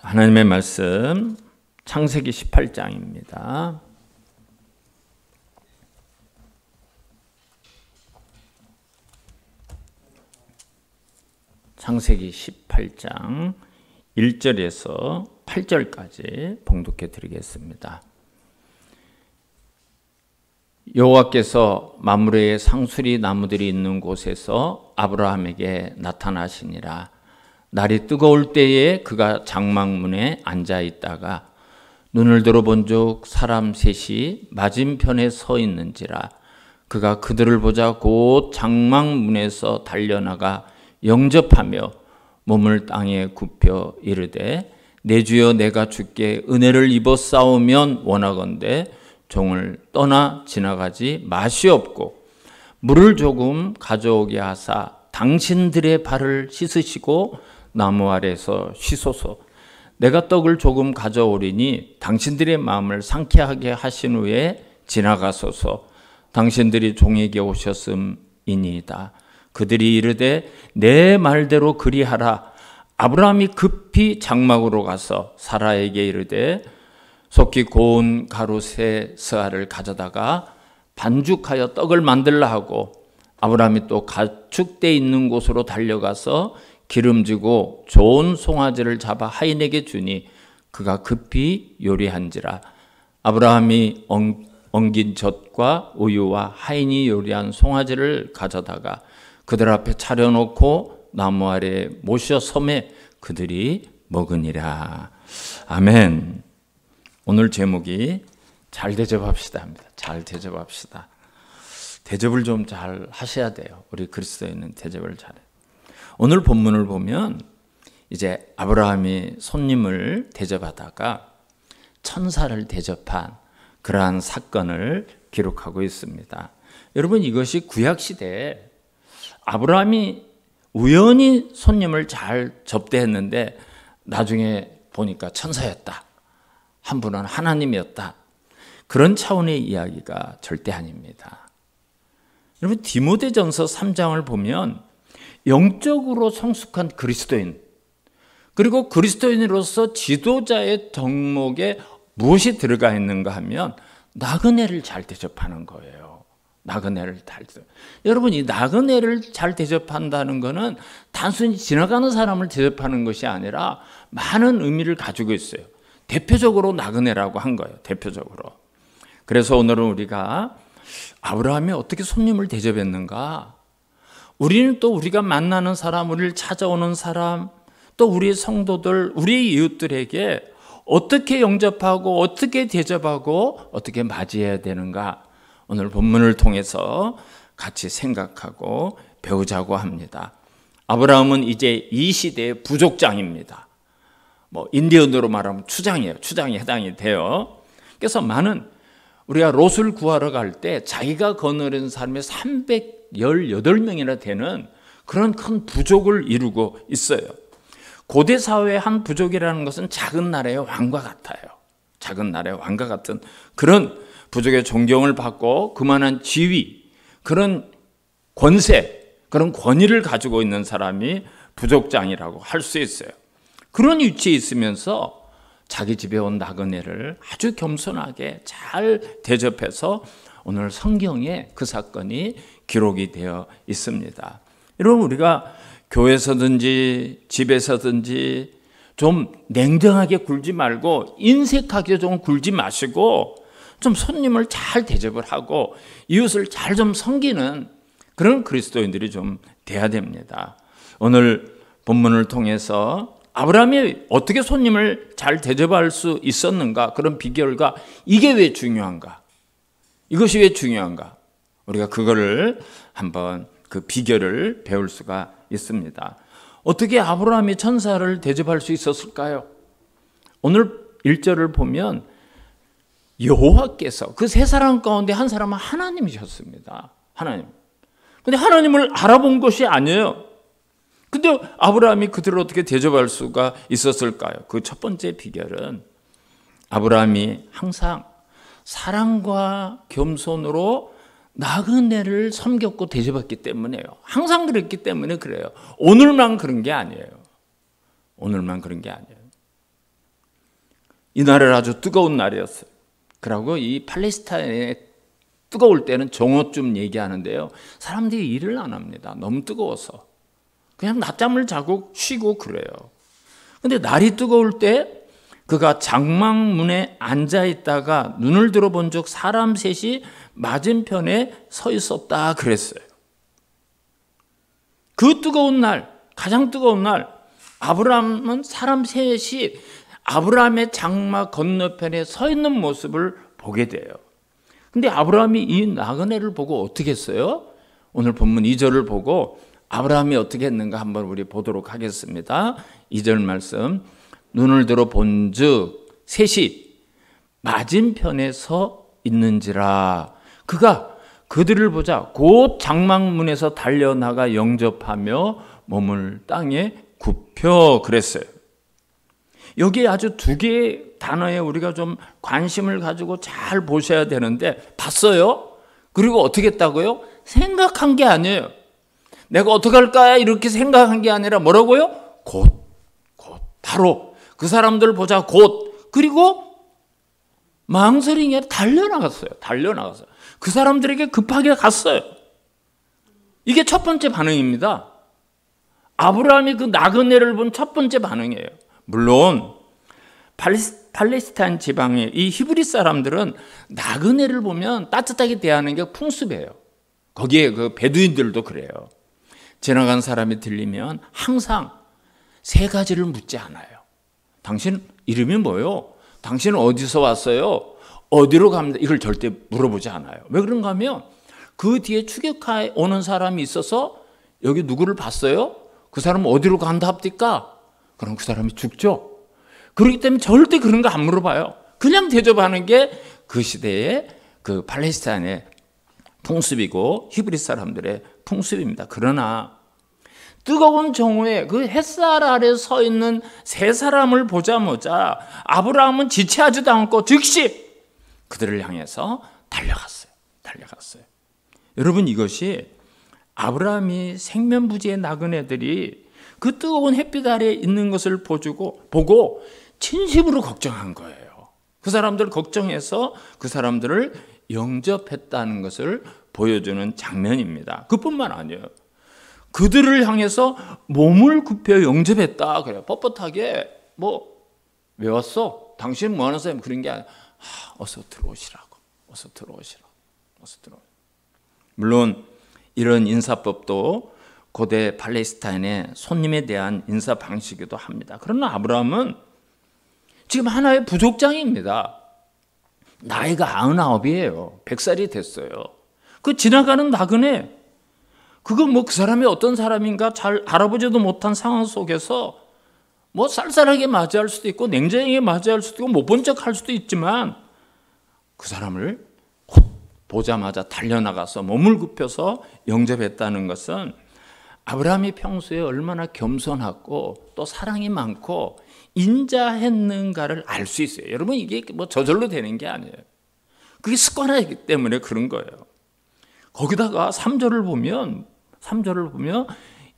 하나님의 말씀 창세기 18장입니다. 창세기 18장 1절에서 8절까지 봉독해 드리겠습니다. 여호와께서 마므레의 상수리 나무들이 있는 곳에서 아브라함에게 나타나시니라. 날이 뜨거울 때에 그가 장막문에 앉아 있다가 눈을 들어본즉 사람 셋이 맞은편에 서 있는지라. 그가 그들을 보자 곧 장막문에서 달려나가 영접하며 몸을 땅에 굽혀 이르되 내 주여 내가 주께 은혜를 입어 싸우면 원하건대 종을 떠나 지나가지 마시옵고 물을 조금 가져오게 하사 당신들의 발을 씻으시고 나무 아래서 쉬소서. 내가 떡을 조금 가져오리니 당신들의 마음을 상쾌하게 하신 후에 지나가소서. 당신들이 종에게 오셨음이니이다. 그들이 이르되 내 말대로 그리하라. 아브라함이 급히 장막으로 가서 사라에게 이르되 속히 고운 가루 세 스아를 가져다가 반죽하여 떡을 만들라 하고 아브라함이 또 가축대 있는 곳으로 달려가서 기름지고 좋은 송아지를 잡아 하인에게 주니 그가 급히 요리한지라. 아브라함이 엉긴 젖과 우유와 하인이 요리한 송아지를 가져다가 그들 앞에 차려놓고 나무 아래에 모셔 섬에 그들이 먹으니라. 아멘. 오늘 제목이 잘 대접합시다 합니다. 잘 대접합시다. 대접을 좀 잘 하셔야 돼요. 우리 그리스도인은 대접을 잘해요. 오늘 본문을 보면 이제 아브라함이 손님을 대접하다가 천사를 대접한 그러한 사건을 기록하고 있습니다. 여러분, 이것이 구약시대에 아브라함이 우연히 손님을 잘 접대했는데 나중에 보니까 천사였다. 한 분은 하나님이었다. 그런 차원의 이야기가 절대 아닙니다. 여러분, 디모데전서 3장을 보면 영적으로 성숙한 그리스도인, 그리고 그리스도인으로서 지도자의 덕목에 무엇이 들어가 있는가 하면 나그네를 잘 대접하는 거예요. 나그네를 잘 대접. 여러분, 이 나그네를 잘 대접한다는 것은 단순히 지나가는 사람을 대접하는 것이 아니라 많은 의미를 가지고 있어요. 대표적으로 나그네라고 한 거예요. 대표적으로. 그래서 오늘은 우리가 아브라함이 어떻게 손님을 대접했는가? 우리는 또 우리가 만나는 사람, 우리를 찾아오는 사람, 또 우리의 성도들, 우리의 이웃들에게 어떻게 영접하고 어떻게 대접하고 어떻게 맞이해야 되는가? 오늘 본문을 통해서 같이 생각하고 배우자고 합니다. 아브라함은 이제 이 시대의 부족장입니다. 인디언으로 말하면 추장이에요. 추장이 해당이 돼요. 그래서 많은 우리가 롯을 구하러 갈 때 자기가 거느린 사람이 318명이나 되는 그런 큰 부족을 이루고 있어요. 고대 사회의 한 부족이라는 것은 작은 나라의 왕과 같아요. 작은 나라의 왕과 같은 그런 부족의 존경을 받고 그만한 지위, 그런 권세, 그런 권위를 가지고 있는 사람이 부족장이라고 할 수 있어요. 그런 위치에 있으면서 자기 집에 온 나그네를 아주 겸손하게 잘 대접해서 오늘 성경에 그 사건이 기록이 되어 있습니다. 여러분, 우리가 교회에서든지 집에서든지 좀 냉정하게 굴지 말고 인색하게 좀 굴지 마시고 좀 손님을 잘 대접을 하고 이웃을 잘 좀 섬기는 그런 그리스도인들이 좀 돼야 됩니다. 오늘 본문을 통해서 아브라함이 어떻게 손님을 잘 대접할 수 있었는가? 그런 비결과 이게 왜 중요한가? 이것이 왜 중요한가? 우리가 그거를 한번 그 비결을 배울 수가 있습니다. 어떻게 아브라함이 천사를 대접할 수 있었을까요? 오늘 1절을 보면 여호와께서 그 세 사람 가운데 한 사람은 하나님이셨습니다. 하나님. 근데 하나님을 알아본 것이 아니에요. 근데 아브라함이 그들을 어떻게 대접할 수가 있었을까요? 그 첫 번째 비결은 아브라함이 항상 사랑과 겸손으로 나그네를 섬겼고 대접했기 때문에요. 항상 그랬기 때문에 그래요. 오늘만 그런 게 아니에요. 오늘만 그런 게 아니에요. 이날은 아주 뜨거운 날이었어요. 그리고 이 팔레스타인에 뜨거울 때는 정오쯤 얘기하는데요. 사람들이 일을 안 합니다. 너무 뜨거워서. 그냥 낮잠을 자고 쉬고 그래요. 근데 날이 뜨거울 때 그가 장막문에 앉아 있다가 눈을 들어본 적 사람 셋이 맞은편에 서 있었다 그랬어요. 그 뜨거운 날, 가장 뜨거운 날, 아브라함은 사람 셋이 아브라함의 장막 건너편에 서 있는 모습을 보게 돼요. 근데 아브라함이 이 나그네를 보고 어떻게 했어요? 오늘 본문 2절을 보고 아브라함이 어떻게 했는가 한번 우리 보도록 하겠습니다. 2절 말씀. 눈을 들어 본즉 셋이 맞은편에 서 있는지라. 그가 그들을 보자 곧 장막문에서 달려나가 영접하며 몸을 땅에 굽혀 그랬어요. 여기에 아주 두 개의 단어에 우리가 좀 관심을 가지고 잘 보셔야 되는데, 봤어요? 그리고 어떻게 했다고요? 생각한 게 아니에요. 내가 어떻게 할까 이렇게 생각한 게 아니라 뭐라고요? 곧, 바로 그 사람들 보자 곧. 그리고 망설이게 아니라 달려나갔어요. 그 사람들에게 급하게 갔어요. 이게 첫 번째 반응입니다. 아브라함이 그 나그네를 본 첫 번째 반응이에요. 물론 팔레스타인 지방의 이 히브리 사람들은 나그네를 보면 따뜻하게 대하는 게 풍습이에요. 거기에 그 베두인들도 그래요. 지나간 사람이 들리면 항상 세 가지를 묻지 않아요. 당신 이름이 뭐요? 당신은 어디서 왔어요? 어디로 갑니다? 이걸 절대 물어보지 않아요. 왜 그런가 하면 그 뒤에 추격하에 오는 사람이 있어서 여기 누구를 봤어요? 그 사람은 어디로 간다 합니까? 그럼 그 사람이 죽죠. 그렇기 때문에 절대 그런 거 안 물어봐요. 그냥 대접하는 게 그 시대의 그 팔레스타인의 풍습이고 히브리 사람들의 풍습입니다. 그러나 뜨거운 정오에 그 햇살 아래 서 있는 세 사람을 보자마자 아브라함은 지체하지도 않고 즉시 그들을 향해서 달려갔어요. 여러분, 이것이 아브라함이 생면부지의 나그네들이 그 뜨거운 햇빛 아래에 있는 것을 보고 진심으로 걱정한 거예요. 그 사람들을 걱정해서 그 사람들을 영접했다는 것을 보여주는 장면입니다. 그뿐만 아니에요. 그들을 향해서 몸을 굽혀 영접했다 그래요. 뻣뻣하게 왜 왔어? 당신 뭐 하는 사람? 그런 게 아니라 어서 들어오시라고. 물론 이런 인사법도 고대 팔레스타인의 손님에 대한 인사 방식이기도 합니다. 그러나 아브라함은 지금 하나의 부족장입니다. 나이가 99이에요. 100살이 됐어요. 그 지나가는 나그네, 그거 그 사람이 어떤 사람인가 잘 알아보지도 못한 상황 속에서 쌀쌀하게 맞이할 수도 있고 냉정하게 맞이할 수도 있고 못 본 척 할 수도 있지만 그 사람을 곧 보자마자 달려나가서 몸을 굽혀서 영접했다는 것은 아브라함이 평소에 얼마나 겸손하고 또 사랑이 많고 인자했는가를 알 수 있어요. 여러분, 이게 저절로 되는 게 아니에요. 그게 습관이기 때문에 그런 거예요. 거기다가 3절을 보면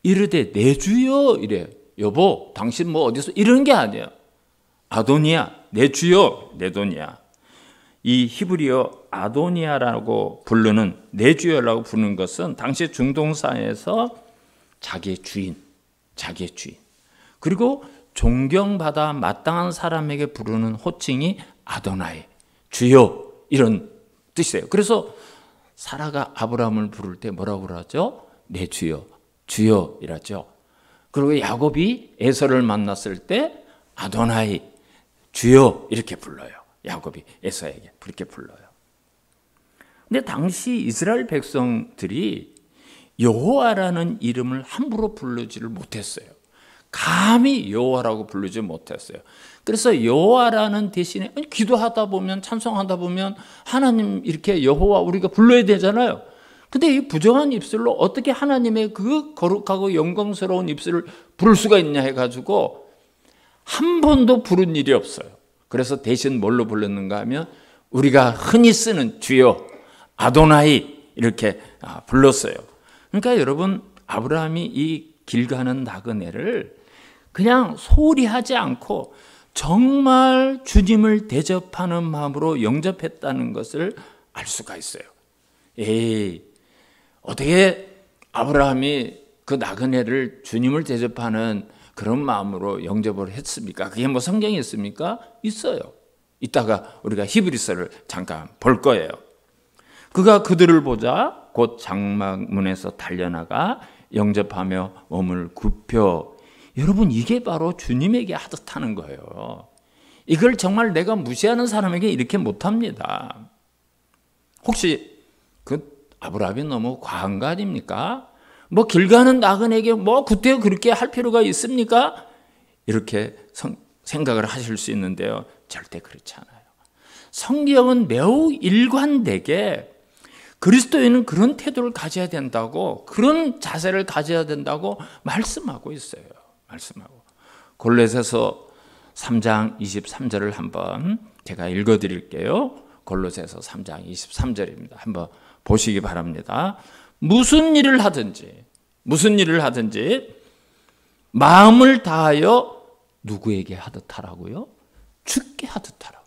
이르되 내 주여 이래. 여보, 당신 어디서 이런 게 아니에요. 아도니아, 내 주여, 내 돈이야. 이 히브리어 아도니아라고 부르는 내 주여라고 부르는 것은 당시 중동사에서 자기의 주인. 그리고 존경받아 마땅한 사람에게 부르는 호칭이 아도나이, 주여, 이런 뜻이에요. 그래서 사라가 아브라함을 부를 때 뭐라고 그러죠? 내 주여, 주여 이라죠. 그리고 야곱이 에서를 만났을 때 아도나이, 주여 이렇게 불러요. 야곱이 에서에게 그렇게 불러요. 근데 당시 이스라엘 백성들이 여호와라는 이름을 함부로 부르지를 못했어요. 감히 여호와라고 부르지 못했어요. 그래서 여호와라는 대신에 기도하다 보면, 찬송하다 보면 하나님 이렇게 여호와 우리가 불러야 되잖아요. 근데 이 부정한 입술로 어떻게 하나님의 그 거룩하고 영광스러운 입술을 부를 수가 있냐 해가지고 한 번도 부른 일이 없어요. 그래서 대신 뭘로 불렀는가 하면 우리가 흔히 쓰는 주여, 아도나이 이렇게 불렀어요. 그러니까 여러분, 아브라함이 이 길 가는 나그네를 그냥 소홀히 하지 않고 정말 주님을 대접하는 마음으로 영접했다는 것을 알 수가 있어요. 어떻게 아브라함이 그 나그네를 주님을 대접하는 그런 마음으로 영접을 했습니까? 그게 뭐 성경에 있습니까? 있어요. 이따가 우리가 히브리서를 잠깐 볼 거예요. 그가 그들을 보자 곧 장막문에서 달려나가 영접하며 몸을 굽혀. 여러분, 이게 바로 주님에게 하듯 하는 거예요. 이걸 정말 내가 무시하는 사람에게 이렇게 못합니다. 혹시 그 아브라함이 너무 과한 거 아닙니까? 뭐 길 가는 나그네에게 뭐 그때 그렇게 할 필요가 있습니까? 이렇게 생각을 하실 수 있는데요. 절대 그렇지 않아요. 성경은 매우 일관되게 그리스도인은 그런 태도를 가져야 된다고, 그런 자세를 가져야 된다고 말씀하고 있어요. 말씀하고. 골로새서 3장 23절을 한번 제가 읽어드릴게요. 골로새서 3장 23절입니다. 한번 보시기 바랍니다. 무슨 일을 하든지 마음을 다하여 누구에게 하듯 하라고요? 주께 하듯 하라고.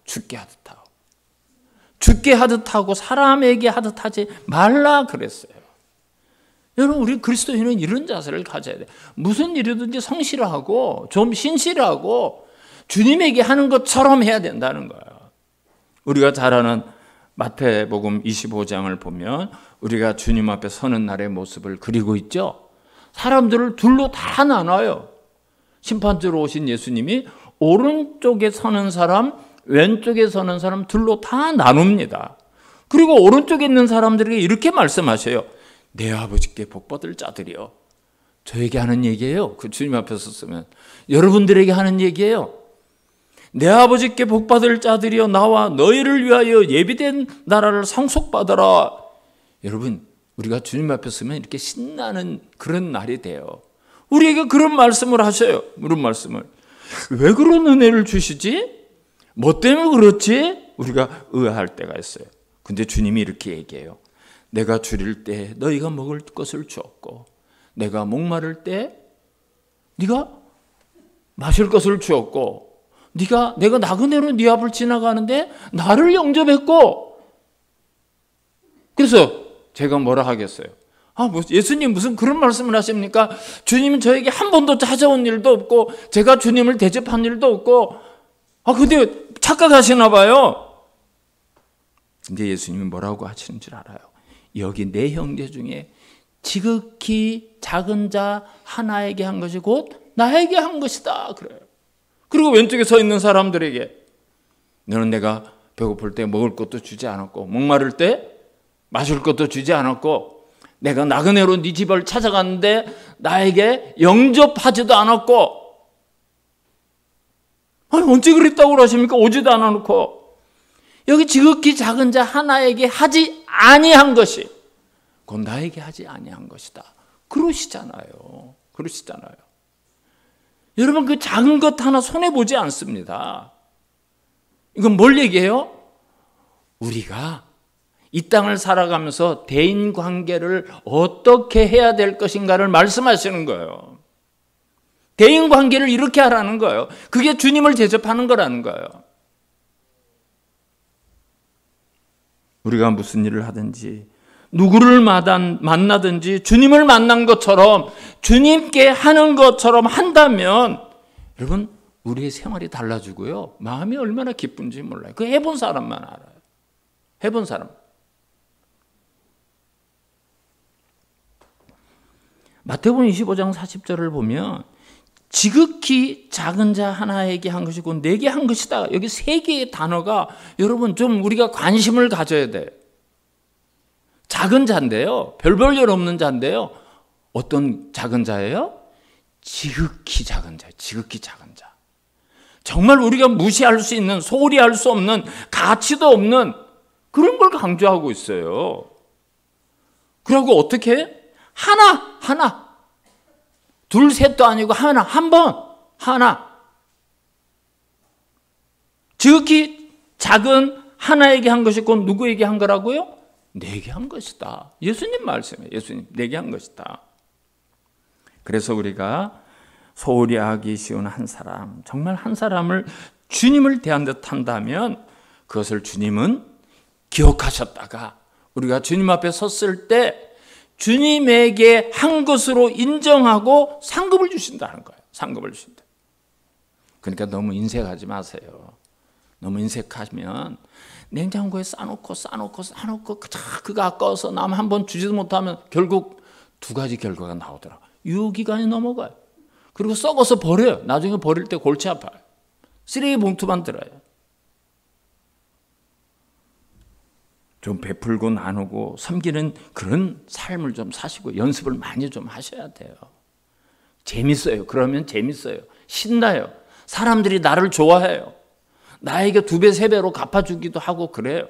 주께 하듯 하고 사람에게 하듯 하지 말라 그랬어요. 여러분, 우리 그리스도인은 이런 자세를 가져야 돼요. 무슨 일이든지 성실하고 좀 신실하고 주님에게 하는 것처럼 해야 된다는 거예요. 우리가 잘 아는 마태복음 25장을 보면 우리가 주님 앞에 서는 날의 모습을 그리고 있죠. 사람들을 둘로 다 나눠요. 심판주로 오신 예수님이 오른쪽에 서는 사람, 왼쪽에 서는 사람 둘로 다 나눕니다. 그리고 오른쪽에 있는 사람들에게 이렇게 말씀하셔요. 내 아버지께 복받을 자들이요. 저에게 하는 얘기예요. 그 주님 앞에 섰으면 여러분들에게 하는 얘기예요. 내 아버지께 복받을 자들이여 나와 너희를 위하여 예비된 나라를 상속받아라. 여러분, 우리가 주님 앞에 서면 이렇게 신나는 그런 날이 돼요. 우리에게 그런 말씀을 하셔요. 그런 말씀을. 왜 그런 은혜를 주시지? 뭐 때문에 그렇지? 우리가 의아할 때가 있어요. 근데 주님이 이렇게 얘기해요. 내가 줄일 때 너희가 먹을 것을 주었고, 내가 목마를 때 네가 마실 것을 주었고, 내가 나그네로 네 앞을 지나가는데 나를 영접했고. 그래서 제가 뭐라 하겠어요? 예수님 무슨 그런 말씀을 하십니까? 주님은 저에게 한 번도 찾아온 일도 없고 제가 주님을 대접한 일도 없고. 근데 착각하시나 봐요. 근데 예수님이 뭐라고 하시는 줄 알아요? 여기 내 형제 중에 지극히 작은 자 하나에게 한 것이 곧 나에게 한 것이다 그래요. 그리고 왼쪽에 서 있는 사람들에게 너는 내가 배고플 때 먹을 것도 주지 않았고, 목마를 때 마실 것도 주지 않았고, 내가 나그네로 네 집을 찾아갔는데 나에게 영접하지도 않았고. 언제 그랬다고 하십니까? 오지도 않아놓고. 여기 지극히 작은 자 하나에게 하지 아니한 것이 곧 나에게 하지 아니한 것이다. 그러시잖아요. 여러분, 그 작은 것 하나 손해보지 않습니다. 이건 뭘 얘기해요? 우리가 이 땅을 살아가면서 대인관계를 어떻게 해야 될 것인가를 말씀하시는 거예요. 대인관계를 이렇게 하라는 거예요. 그게 주님을 대접하는 거라는 거예요. 우리가 무슨 일을 하든지 누구를 만나든지 주님을 만난 것처럼, 주님께 하는 것처럼 한다면 여러분, 우리의 생활이 달라지고요, 마음이 얼마나 기쁜지 몰라요. 그 해본 사람만 알아요. 해본 사람. 마태복음 25장 40절을 보면 지극히 작은 자 하나에게 한 것이고 내게 한 것이다. 여기 세 개의 단어가 여러분 좀 우리가 관심을 가져야 돼요. 작은 자인데요, 별 볼 일 없는 자인데요, 어떤 작은 자예요? 지극히 작은 자. 정말 우리가 무시할 수 있는, 소홀히 할 수 없는, 가치도 없는 그런 걸 강조하고 있어요. 그리고 어떻게 해? 하나. 둘, 셋도 아니고 하나. 한 번. 하나. 지극히 작은 하나에게 한 것이 곧 누구에게 한 거라고요? 내게 한 것이다. 예수님 말씀이에요. 예수님, 내게 한 것이다. 그래서 우리가 소홀히 하기 쉬운 한 사람, 정말 한 사람을 주님을 대한 듯 한다면 그것을 주님은 기억하셨다가 우리가 주님 앞에 섰을 때 주님에게 한 것으로 인정하고 상급을 주신다는 거예요. 상급을 주신다. 그러니까 너무 인색하지 마세요. 너무 인색하면 냉장고에 싸놓고 그거 아까워서 남 한 번 주지도 못하면 결국 두 가지 결과가 나오더라고요. 유효기간이 넘어가요. 그리고 썩어서 버려요. 나중에 버릴 때 골치 아파요. 쓰레기 봉투만 들어요. 좀 베풀고 나누고 섬기는 그런 삶을 좀 사시고 연습을 많이 좀 하셔야 돼요. 재밌어요. 그러면 재밌어요. 신나요. 사람들이 나를 좋아해요. 나에게 2배, 3배로 갚아주기도 하고 그래요.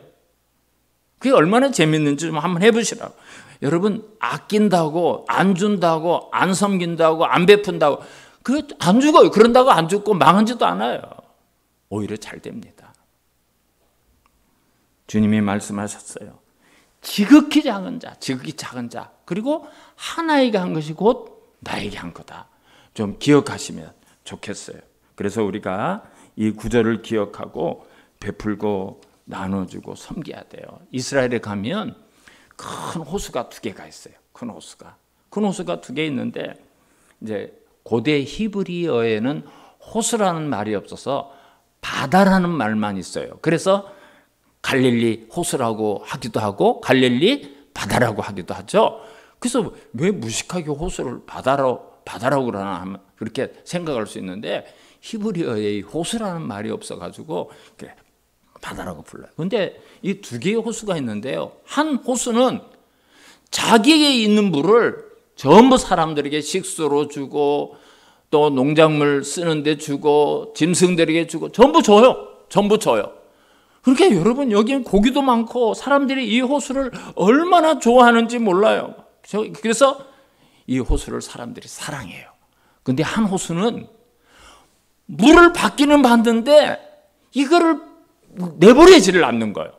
그게 얼마나 재밌는지 좀 한번 해보시라고. 여러분, 아낀다고, 안 준다고, 안 섬긴다고, 안 베푼다고, 그 안 죽어요. 그런다고 안 죽고 망하지도 않아요. 오히려 잘 됩니다. 주님이 말씀하셨어요. 지극히 작은 자, 그리고 하나에게 한 것이 곧 나에게 한 거다. 좀 기억하시면 좋겠어요. 그래서 우리가 이 구절을 기억하고 베풀고 나눠주고 섬겨야 돼요. 이스라엘에 가면 큰 호수가 2개가 있어요. 큰 호수가 2개 있는데 이제 고대 히브리어에는 호수라는 말이 없어서 바다라는 말만 있어요. 그래서 갈릴리 호수라고 하기도 하고 갈릴리 바다라고 하기도 하죠. 그래서 왜 무식하게 호수를 바다라고 그러나 하면 그렇게 생각할 수 있는데 히브리어에 호수라는 말이 없어가지고 바다라고 불러요. 그런데 이 2개의 호수가 있는데요. 한 호수는 자기에게 있는 물을 전부 사람들에게 식수로 주고 또 농작물 쓰는데 주고 짐승들에게 주고 전부 줘요. 그러니까 여러분 여기는 고기도 많고 사람들이 이 호수를 얼마나 좋아하는지 몰라요. 그래서 이 호수를 사람들이 사랑해요. 그런데 한 호수는 물을 받기는 받는데 이거를 내보내지를 않는 거예요.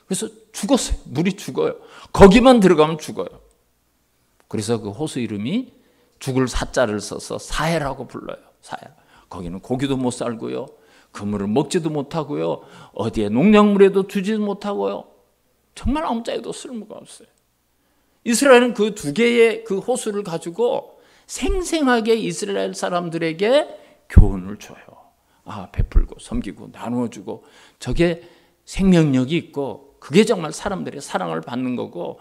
그래서 죽었어요. 물이 죽어요. 거기만 들어가면 죽어요. 그래서 그 호수 이름이 죽을 사자를 써서 사해라고 불러요. 사해. 거기는 고기도 못 살고요. 그 물을 먹지도 못하고요. 어디에 농작물에도 주지도 못하고요. 정말 아무짝에도 쓸모가 없어요. 이스라엘은 그 2개의 그 호수를 가지고 생생하게 이스라엘 사람들에게 교훈을 줘요. 베풀고 섬기고 나누어주고 저게 생명력이 있고 그게 정말 사람들의 사랑을 받는 거고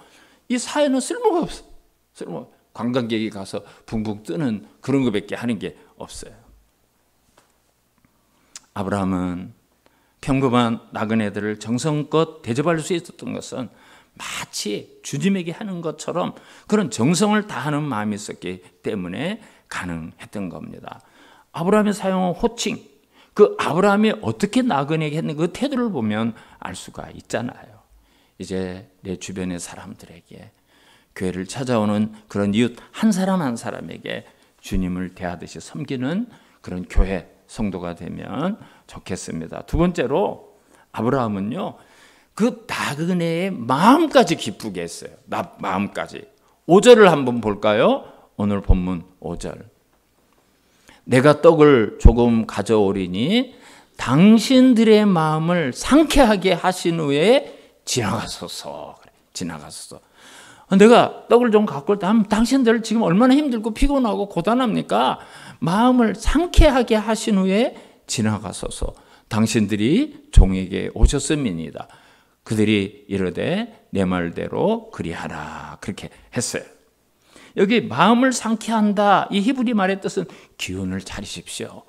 이 사회는 쓸모가 없어요. 관광객이 가서 붕붕 뜨는 그런 것밖에 하는 게 없어요. 아브라함은 평범한 나그네들을 정성껏 대접할 수 있었던 것은 마치 주님에게 하는 것처럼 그런 정성을 다하는 마음이 있었기 때문에 가능했던 겁니다. 아브라함이 사용한 호칭, 그 아브라함이 어떻게 나그네에게 했는 그 태도를 보면 알 수가 있잖아요. 이제 내 주변의 사람들에게 교회를 찾아오는 그런 이웃 한 사람 한 사람에게 주님을 대하듯이 섬기는 그런 교회 성도가 되면 좋겠습니다. 2번째로 아브라함은요, 그 나그네의 마음까지 기쁘게 했어요. 마음까지. 5절을 한번 볼까요? 오늘 본문 5절. 내가 떡을 조금 가져오리니 당신들의 마음을 상쾌하게 하신 후에 지나가소서. 내가 떡을 좀 갖고 올 때 당신들 지금 얼마나 힘들고 피곤하고 고단합니까? 마음을 상쾌하게 하신 후에 지나가소서. 당신들이 종에게 오셨음이니이다. 그들이 이르되 내 말대로 그리하라. 그렇게 했어요. 여기 마음을 상쾌한다. 이 히브리 말의 뜻은 기운을 차리십시오.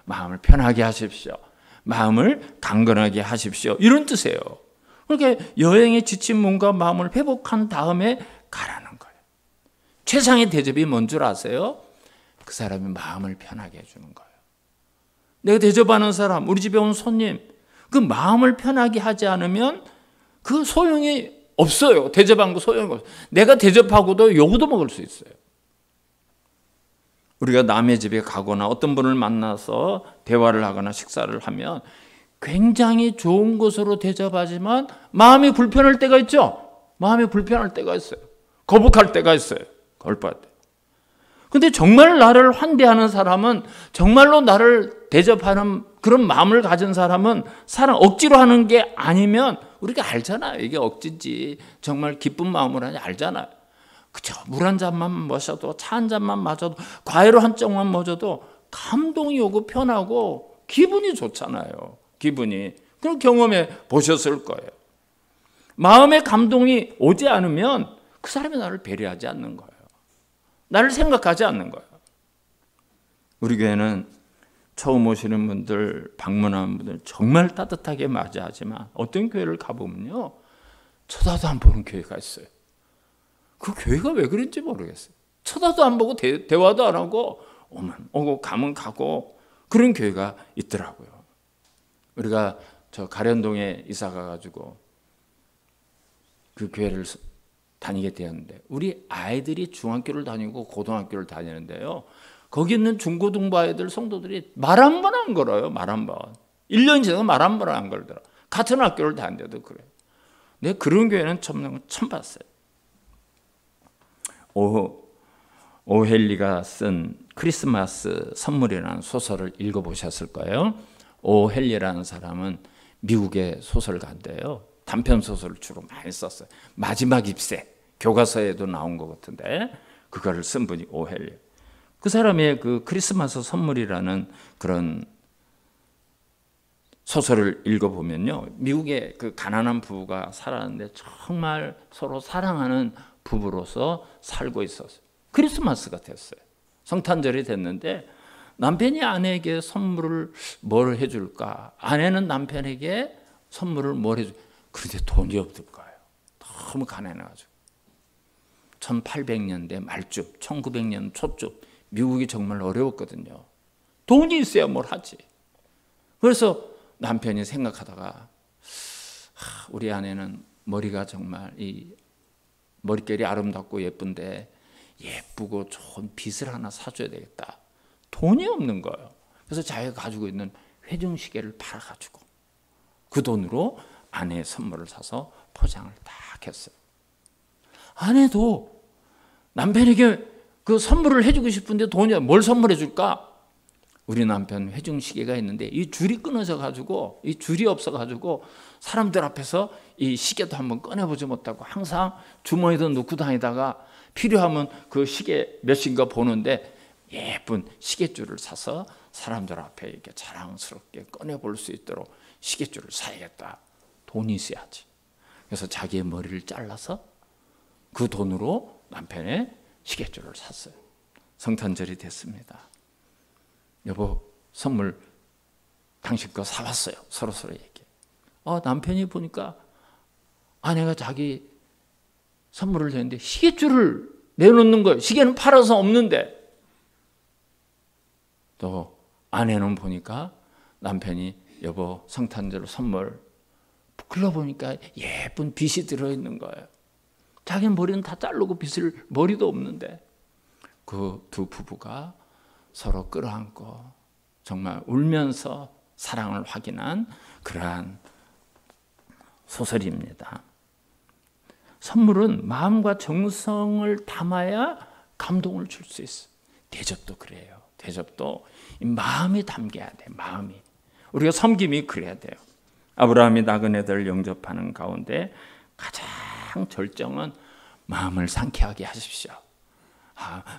마음을 편하게 하십시오. 마음을 강건하게 하십시오. 이런 뜻이에요. 그러니까 여행에 지친 몸과 마음을 회복한 다음에 가라는 거예요. 최상의 대접이 뭔 줄 아세요? 그 사람이 마음을 편하게 해주는 거예요. 내가 대접하는 사람, 우리 집에 온 손님, 그 마음을 편하게 하지 않으면 그 소용이 없어요. 대접한 거 소용이 없어요. 내가 대접하고도 욕도 먹을 수 있어요. 우리가 남의 집에 가거나 어떤 분을 만나서 대화를 하거나 식사를 하면 굉장히 좋은 것으로 대접하지만 마음이 불편할 때가 있죠. 마음이 불편할 때가 있어요. 거북할 때가 있어요. 걸빠할 때. 근데 정말 나를 환대하는 사람은, 정말로 나를 대접하는 그런 마음을 가진 사람은 사랑 억지로 하는 게 아니면 우리가 알잖아요. 이게 억지인지 정말 기쁜 마음으로 하는지 알잖아요. 그죠? 물 한 잔만 마셔도, 차 한 잔만 마셔도, 과일로 한 쪽만 먹어도 감동이 오고 편하고 기분이 좋잖아요. 기분이. 그런 경험해 보셨을 거예요. 마음의 감동이 오지 않으면 그 사람이 나를 배려하지 않는 거예요. 나를 생각하지 않는 거예요. 우리 교회는 처음 오시는 분들, 방문하는 분들 정말 따뜻하게 맞이하지만 어떤 교회를 가보면요, 쳐다도 안 보는 교회가 있어요. 그 교회가 왜 그런지 모르겠어요. 쳐다도 안 보고 대화도 안 하고 오면 오고 가면 가고 그런 교회가 있더라고요. 우리가 저 가련동에 이사 가가지고 그 교회를 다니게 되었는데, 우리 아이들이 중학교를 다니고 고등학교를 다니는데요, 거기 있는 중고등부 아이들 성도들이 말 한 번 안 걸어요. 말 한 번. 1년 지나고 말 한 번 안 걸더라. 같은 학교를 다니는데도 그래요. 내가 그런 교회는 처음 봤어요. 오헬리가 쓴 크리스마스 선물이라는 소설을 읽어보셨을 거예요. 오헬리라는 사람은 미국의 소설가인데요, 단편 소설을 주로 많이 썼어요. 마지막 잎새, 교과서에도 나온 것 같은데 그거를 쓴 분이 오헬리. 그 사람의 그 크리스마스 선물이라는 그런 소설을 읽어보면요, 미국의 그 가난한 부부가 살았는데 정말 서로 사랑하는 부부로서 살고 있었어요. 크리스마스가 됐어요. 성탄절이 됐는데 남편이 아내에게 선물을 뭘 해줄까? 아내는 남편에게 선물을 뭘 해줄까? 그런데 돈이 없을 거예요. 너무 가난해가지고. 1800년대 말쯤, 1900년 초쯤 미국이 정말 어려웠거든요. 돈이 있어야 뭘 하지. 그래서 남편이 생각하다가 우리 아내는 머리가 정말 이 머릿결이 아름답고 예쁜데 예쁘고 좋은 빗을 하나 사줘야 되겠다. 돈이 없는 거예요. 그래서 자기가 가지고 있는 회중시계를 팔아가지고 그 돈으로 아내의 선물을 사서 포장을 딱 했어요. 아내도 남편에게 그 선물을 해주고 싶은데 돈이 뭘 선물해 줄까? 우리 남편 회중시계가 있는데 이 줄이 끊어져 가지고, 이 줄이 없어 가지고 사람들 앞에서 이 시계도 한번 꺼내보지 못하고 항상 주머니도 넣고 다니다가 필요하면 그 시계 몇인가 보는데 예쁜 시계줄을 사서 사람들 앞에 이렇게 자랑스럽게 꺼내볼 수 있도록 시계줄을 사야겠다. 돈이 있어야지. 그래서 자기의 머리를 잘라서 그 돈으로 남편의 시계줄을 샀어요. 성탄절이 됐습니다. 여보, 선물 당신 거 사왔어요. 서로 얘기해. 남편이 보니까 아내가 자기 선물을 냈는데 시계줄을 내놓는 거예요. 시계는 팔아서 없는데. 또 아내는 보니까 남편이 여보 성탄절 선물, 불러보니까 예쁜 빗이 들어있는 거예요. 자기 머리는 다 자르고 빗을, 머리도 없는데. 그 두 부부가 서로 끌어안고 정말 울면서 사랑을 확인한 그러한 소설입니다. 선물은 마음과 정성을 담아야 감동을 줄 수 있어요. 대접도 그래요. 대접도 마음이 담겨야 돼. 마음이. 우리가 섬김이 그래야 돼요. 아브라함이 나그네들을 영접하는 가운데 가장 절정은 마음을 상쾌하게 하십시오.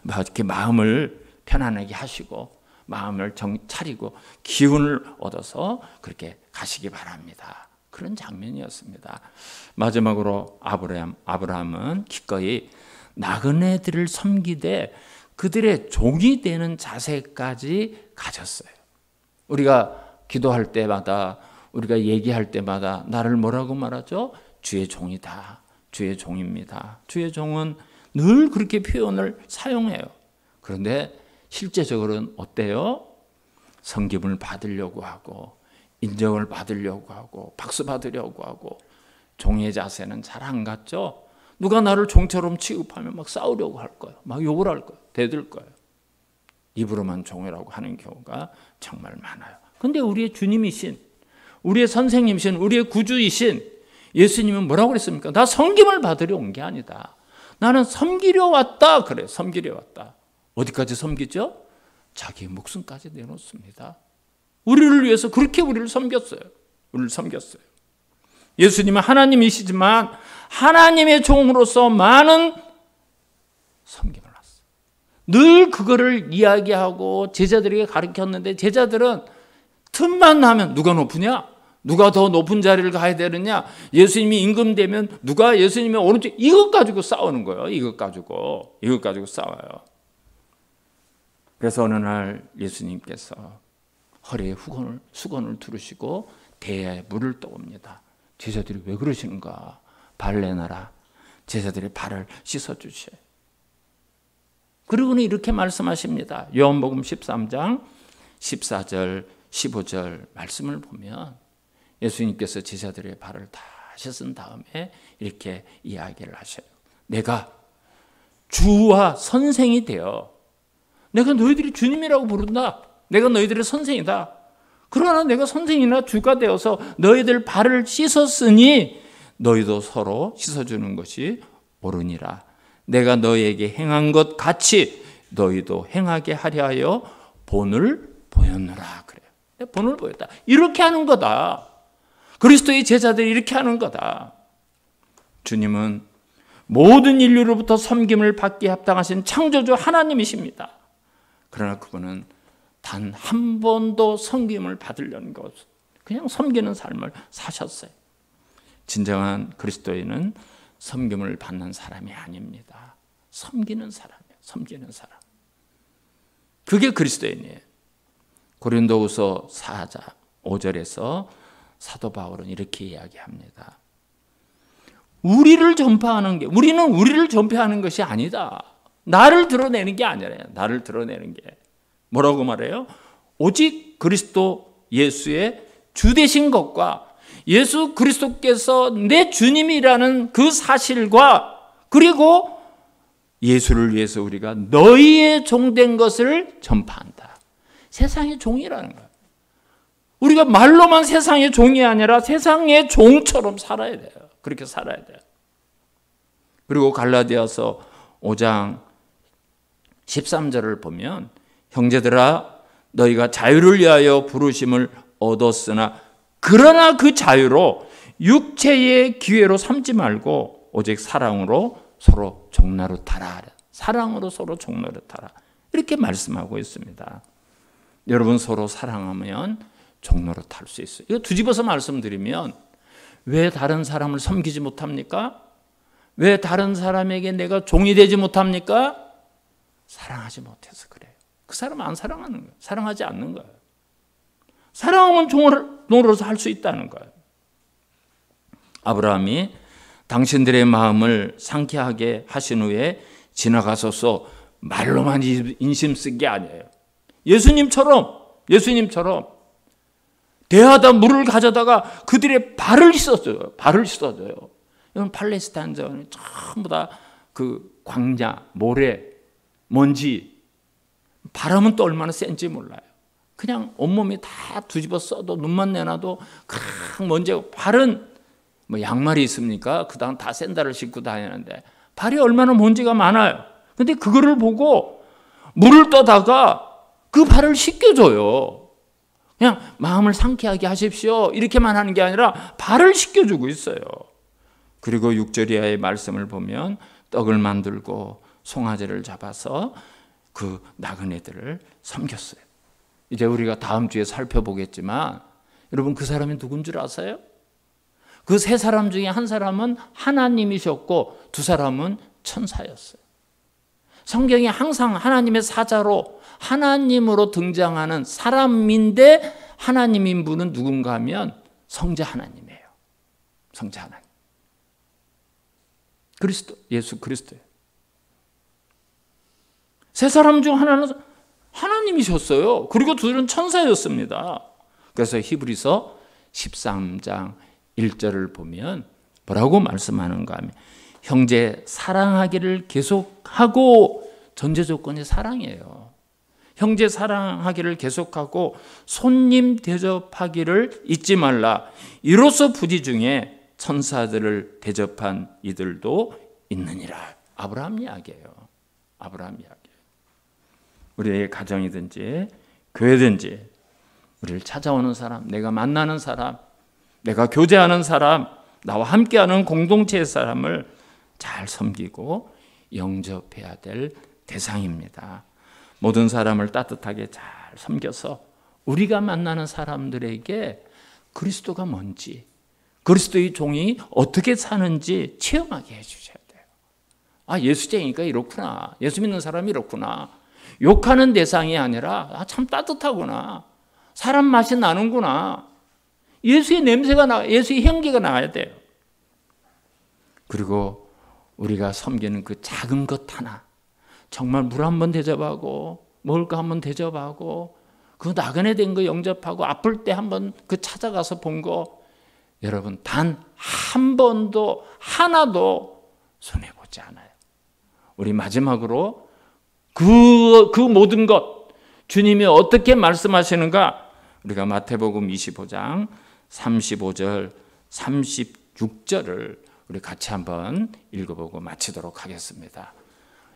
이렇게 마음을 편안하게 하시고 마음을 차리고 기운을 얻어서 그렇게 가시기 바랍니다. 그런 장면이었습니다. 마지막으로 아브라함은 기꺼이 나그네들을 섬기되 그들의 종이 되는 자세까지 가졌어요. 우리가 기도할 때마다, 우리가 얘기할 때마다 나를 뭐라고 말하죠? 주의 종이다. 주의 종입니다. 주의 종은 늘 그렇게 표현을 사용해요. 그런데 실제적으로는 어때요? 섬김을 받으려고 하고 인정을 받으려고 하고 박수 받으려고 하고 종의 자세는 잘 안 갖죠. 누가 나를 종처럼 취급하면 막 싸우려고 할 거예요. 막 욕을 할 거예요. 대들 거예요. 입으로만 종이라고 하는 경우가 정말 많아요. 그런데 우리의 주님이신, 우리의 선생님이신, 우리의 구주이신 예수님은 뭐라고 그랬습니까? 나 섬김을 받으려 온 게 아니다. 나는 섬기려 왔다. 그래, 섬기려 왔다. 어디까지 섬기죠? 자기 목숨까지 내놓습니다. 우리를 위해서 그렇게 우리를 섬겼어요. 예수님은 하나님이시지만 하나님의 종으로서 많은 섬김을 했어요. 늘 그거를 이야기하고 제자들에게 가르쳤는데 제자들은 틈만 나면 누가 높으냐? 누가 더 높은 자리를 가야 되느냐? 예수님이 임금되면 누가 예수님의 오른쪽, 이것 가지고 싸우는 거예요. 이것 가지고 싸워요. 그래서 어느 날 예수님께서 허리에 수건을 두르시고 대야에 물을 떠옵니다. 제자들이 왜 그러시는가? 발 내놔라. 제자들의 발을 씻어주셔요. 그리고는 이렇게 말씀하십니다. 요한복음 13장 14절 15절 말씀을 보면 예수님께서 제자들의 발을 다 씻은 다음에 이렇게 이야기를 하셔요. 내가 주와 선생이 되어 내가 너희들이 주님이라고 부른다. 내가 너희들의 선생이다. 그러나 내가 선생이나 주가 되어서 너희들 발을 씻었으니 너희도 서로 씻어주는 것이 옳으니라. 내가 너희에게 행한 것 같이 너희도 행하게 하려 하여 본을 보였노라. 그래요. 본을 보였다. 이렇게 하는 거다. 그리스도의 제자들이 이렇게 하는 거다. 주님은 모든 인류로부터 섬김을 받기에 합당하신 창조주 하나님이십니다. 그러나 그분은 단 한 번도 섬김을 받으려는 것, 그냥 섬기는 삶을 사셨어요. 진정한 그리스도인은 섬김을 받는 사람이 아닙니다. 섬기는 사람이에요. 섬기는 사람. 그게 그리스도인이에요. 고린도후서 4장 5절에서 사도 바울은 이렇게 이야기합니다. 우리는 우리를 전파하는 것이 아니다. 나를 드러내는 게 아니라 나를 드러내는 게 뭐라고 말해요? 오직 그리스도 예수의 주 되신 것과 예수 그리스도께서 내 주님이라는 그 사실과 그리고 예수를 위해서 우리가 너희의 종된 것을 전파한다. 세상의 종이라는 거예요. 우리가 말로만 세상의 종이 아니라 세상의 종처럼 살아야 돼요. 그렇게 살아야 돼요. 그리고 갈라디아서 5장 13절을 보면 형제들아 너희가 자유를 위하여 부르심을 얻었으나 그러나 그 자유로 육체의 기회로 삼지 말고 오직 사랑으로 서로 종노릇하라. 사랑으로 서로 종노릇하라. 이렇게 말씀하고 있습니다. 여러분 서로 사랑하면 종노릇할 수 있어요. 이거 뒤집어서 말씀드리면 왜 다른 사람을 섬기지 못합니까? 왜 다른 사람에게 내가 종이 되지 못합니까? 사랑하지 못해서 그래요. 그 사람 안 사랑하는 거예요. 사랑하지 않는 거예요. 사랑하면 종으로서 할 수 있다는 거예요. 아브라함이 당신들의 마음을 상쾌하게 하신 후에 지나가소서 말로만 인심 쓴 게 아니에요. 예수님처럼 대하다 물을 가져다가 그들의 발을 씻어줘요. 이건 팔레스타인전이 전부 다 그 광야, 모래, 먼지, 바람은 또 얼마나 센지 몰라요. 그냥 온몸이 다 뒤집어 써도 눈만 내놔도 큰 먼지고 발은 뭐 양말이 있습니까? 그 다음 다 샌들을 신고 다니는데 발이 얼마나 먼지가 많아요. 근데 그거를 보고 물을 떠다가 그 발을 씻겨줘요. 그냥 마음을 상쾌하게 하십시오 이렇게만 하는 게 아니라 발을 씻겨주고 있어요. 그리고 6절 이하의 말씀을 보면 떡을 만들고 송아지를 잡아서 그 나그네들을 섬겼어요. 이제 우리가 다음 주에 살펴보겠지만 여러분 그 사람이 누군 줄 아세요? 그 세 사람 중에 한 사람은 하나님이셨고 두 사람은 천사였어요. 성경에 항상 하나님의 사자로 하나님으로 등장하는 사람인데 하나님인 분은 누군가 하면 성자 하나님이에요. 성자 하나님. 그리스도, 예수 그리스도예요. 세 사람 중 하나는 하나님이셨어요. 그리고 둘은 천사였습니다. 그래서 히브리서 13장 1절을 보면 뭐라고 말씀하는가 하면 형제 사랑하기를 계속하고 전제 조건이 사랑이에요. 형제 사랑하기를 계속하고 손님 대접하기를 잊지 말라. 이로써 부디 중에 천사들을 대접한 이들도 있느니라. 아브라함 이야기예요. 아브라함 이야기. 우리의 가정이든지 교회든지 우리를 찾아오는 사람, 내가 만나는 사람, 내가 교제하는 사람, 나와 함께하는 공동체의 사람을 잘 섬기고 영접해야 될 대상입니다. 모든 사람을 따뜻하게 잘 섬겨서 우리가 만나는 사람들에게 그리스도가 뭔지, 그리스도의 종이 어떻게 사는지 체험하게 해주셔야 돼요. 아, 예수쟁이니까 이렇구나. 예수 믿는 사람이 이렇구나. 욕하는 대상이 아니라 참 따뜻하구나. 사람 맛이 나는구나. 예수의 냄새가 예수의 향기가 나야 돼요. 그리고 우리가 섬기는 그 작은 것 하나, 정말 물 한번 대접하고 먹을 거 한번 대접하고 그 나그네 된 거 영접하고 아플 때 한번 그 찾아가서 본 거, 여러분 단 한 번도 하나도 손해보지 않아요. 우리 마지막으로 그 모든 것 주님이 어떻게 말씀하시는가, 우리가 마태복음 25장 35절 36절을 우리 같이 한번 읽어보고 마치도록 하겠습니다.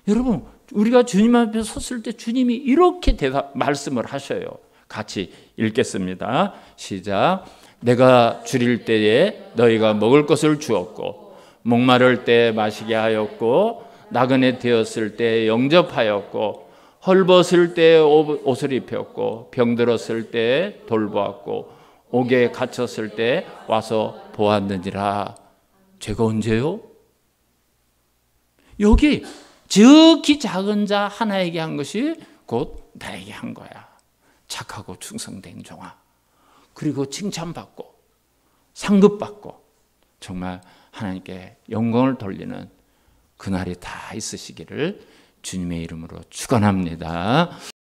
여러분, 우리가 주님 앞에 섰을 때 주님이 이렇게 말씀을 하셔요. 같이 읽겠습니다. 시작. 내가 줄일 때에 너희가 먹을 것을 주었고, 목마를 때 마시게 하였고, 나그네 되었을 때 영접하였고, 헐벗을 때 옷을 입혔고, 병들었을 때 돌보았고, 옥에 갇혔을 때 와서 보았느니라. 제가 언제요? 여기 지극히 작은 자 하나에게 한 것이 곧 나에게 한 거야. 착하고 충성된 종아. 그리고 칭찬받고 상급받고 정말 하나님께 영광을 돌리는 그날이 다 있으시기를 주님의 이름으로 축원합니다.